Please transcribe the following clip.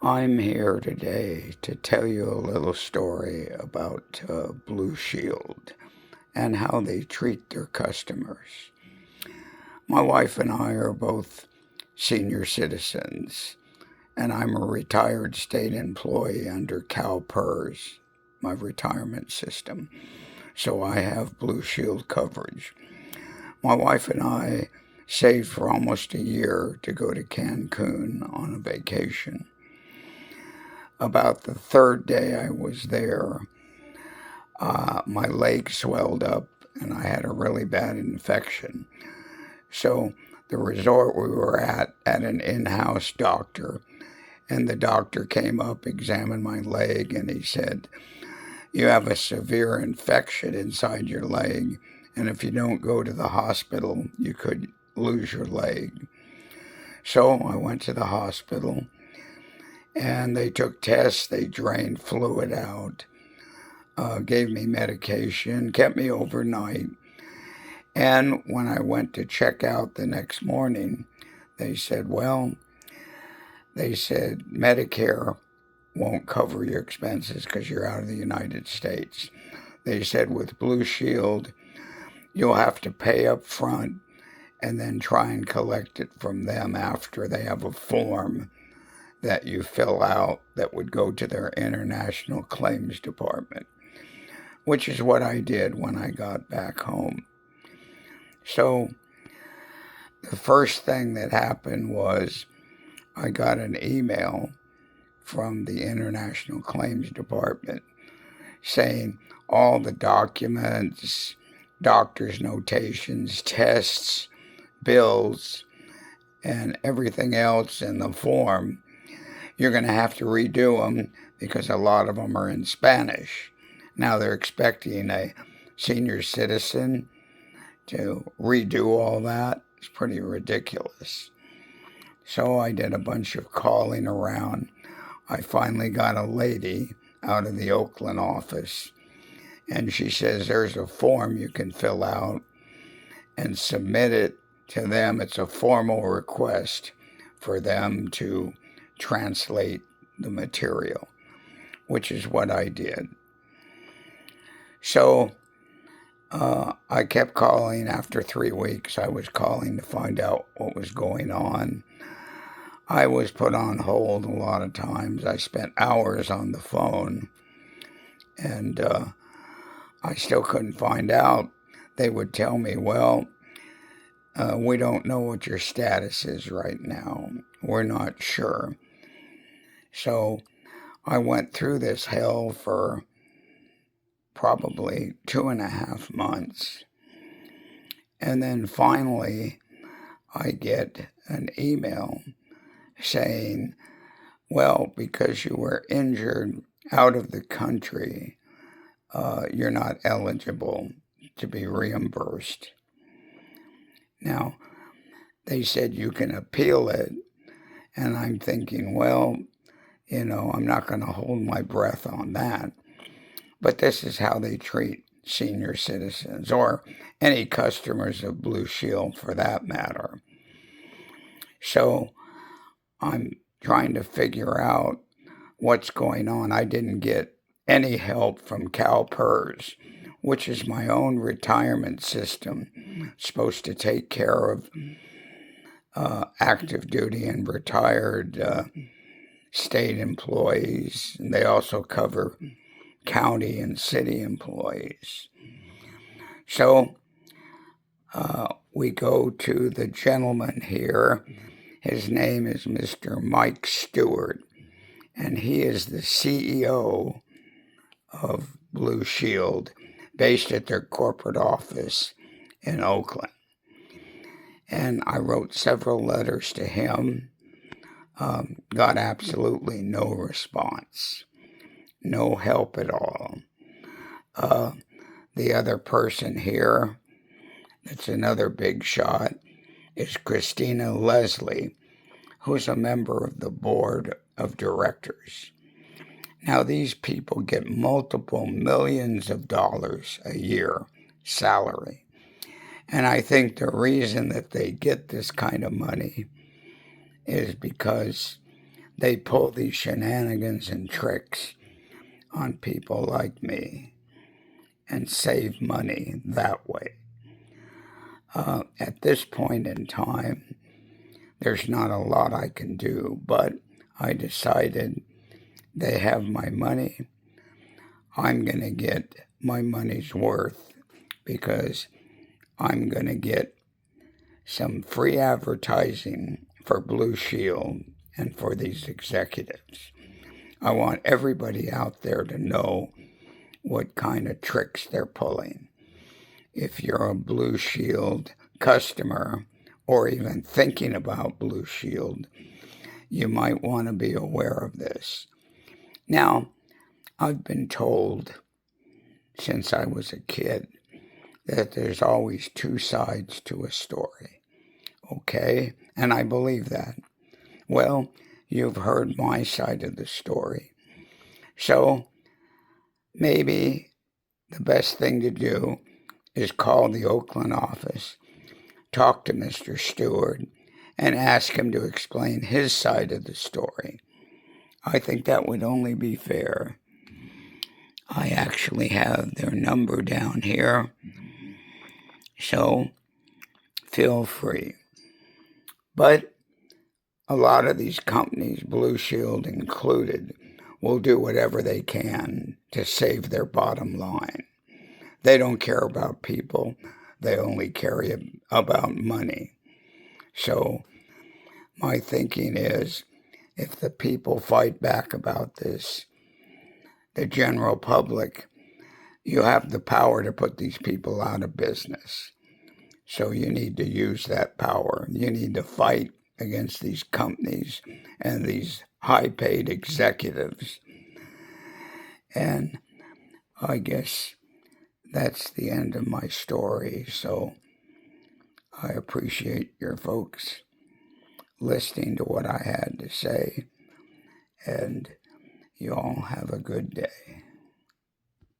I'm here today to tell you a little story about Blue Shield and how they treat their customers. My wife and I are both senior citizens, and I'm a retired state employee under CalPERS, my retirement system. So I have Blue Shield coverage. My wife and I saved for almost a year to go to Cancun on a vacation. About the third day I was there, my leg swelled up and I had a really bad infection. So the resort we were at had an in-house doctor, and the doctor came up, examined my leg, and he said, "You have a severe infection inside your leg, and if you don't go to the hospital, you could lose your leg." So I went to the hospital, and they took tests, they drained fluid out, gave me medication, kept me overnight. And when I went to check out the next morning, they said, Medicare won't cover your expenses because you're out of the United States. They said with Blue Shield, you'll have to pay up front and then try and collect it from them after. They have a form that you fill out that would go to their international claims department, which is what I did when I got back home. So the first thing that happened was I got an email from the International Claims Department saying all the documents, doctor's notations, tests, bills, and everything else in the form, you're going to have to redo them because a lot of them are in Spanish. Now they're expecting a senior citizen to redo all that. It's pretty ridiculous. So I did a bunch of calling around. I finally got a lady out of the Oakland office, and she says there's a form you can fill out and submit it to them. It's a formal request for them to translate the material, which is what I did. So I kept calling. After 3 weeks, I was calling to find out what was going on. I was put on hold a lot of times. I spent hours on the phone, and I still couldn't find out. They would tell me, we don't know what your status is right now. We're not sure. So I went through this hell for probably 2.5 months. And then finally, I get an email saying, because you were injured out of the country, you're not eligible to be reimbursed. Now, they said you can appeal it, and I'm thinking, I'm not going to hold my breath on that. But this is how they treat senior citizens or any customers of Blue Shield for that matter. So I'm trying to figure out what's going on. I didn't get any help from CalPERS, which is my own retirement system. It's supposed to take care of active duty and retired state employees. And they also cover county and city employees. So we go to the gentleman here. His name is Mr. Mike Stewart, and he is the CEO of Blue Shield, based at their corporate office in Oakland. And I wrote several letters to him, got absolutely no response, no help at all. The other person here, that's another big shot, is Christina Leslie, who's a member of the board of directors. Now, these people get multiple millions of dollars a year salary. And I think the reason that they get this kind of money is because they pull these shenanigans and tricks on people like me and save money that way. At this point in time, there's not a lot I can do, but I decided they have my money. I'm going to get my money's worth because I'm going to get some free advertising for Blue Shield and for these executives. I want everybody out there to know what kind of tricks they're pulling. If you're a Blue Shield customer or even thinking about Blue Shield, you might want to be aware of this. Now, I've been told since I was a kid that there's always two sides to a story. Okay? And I believe that. Well, you've heard my side of the story. So maybe the best thing to do is call the Oakland office, talk to Mr. Stewart, and ask him to explain his side of the story. I think that would only be fair. I actually have their number down here, so feel free. But a lot of these companies, Blue Shield included, will do whatever they can to save their bottom line. They don't care about people. They only care about money. So my thinking is, if the people fight back about this, the general public, you have the power to put these people out of business. So you need to use that power. You need to fight against these companies and these high-paid executives. And I guess that's the end of my story. So I appreciate your folks listening to what I had to say. And you all have a good day.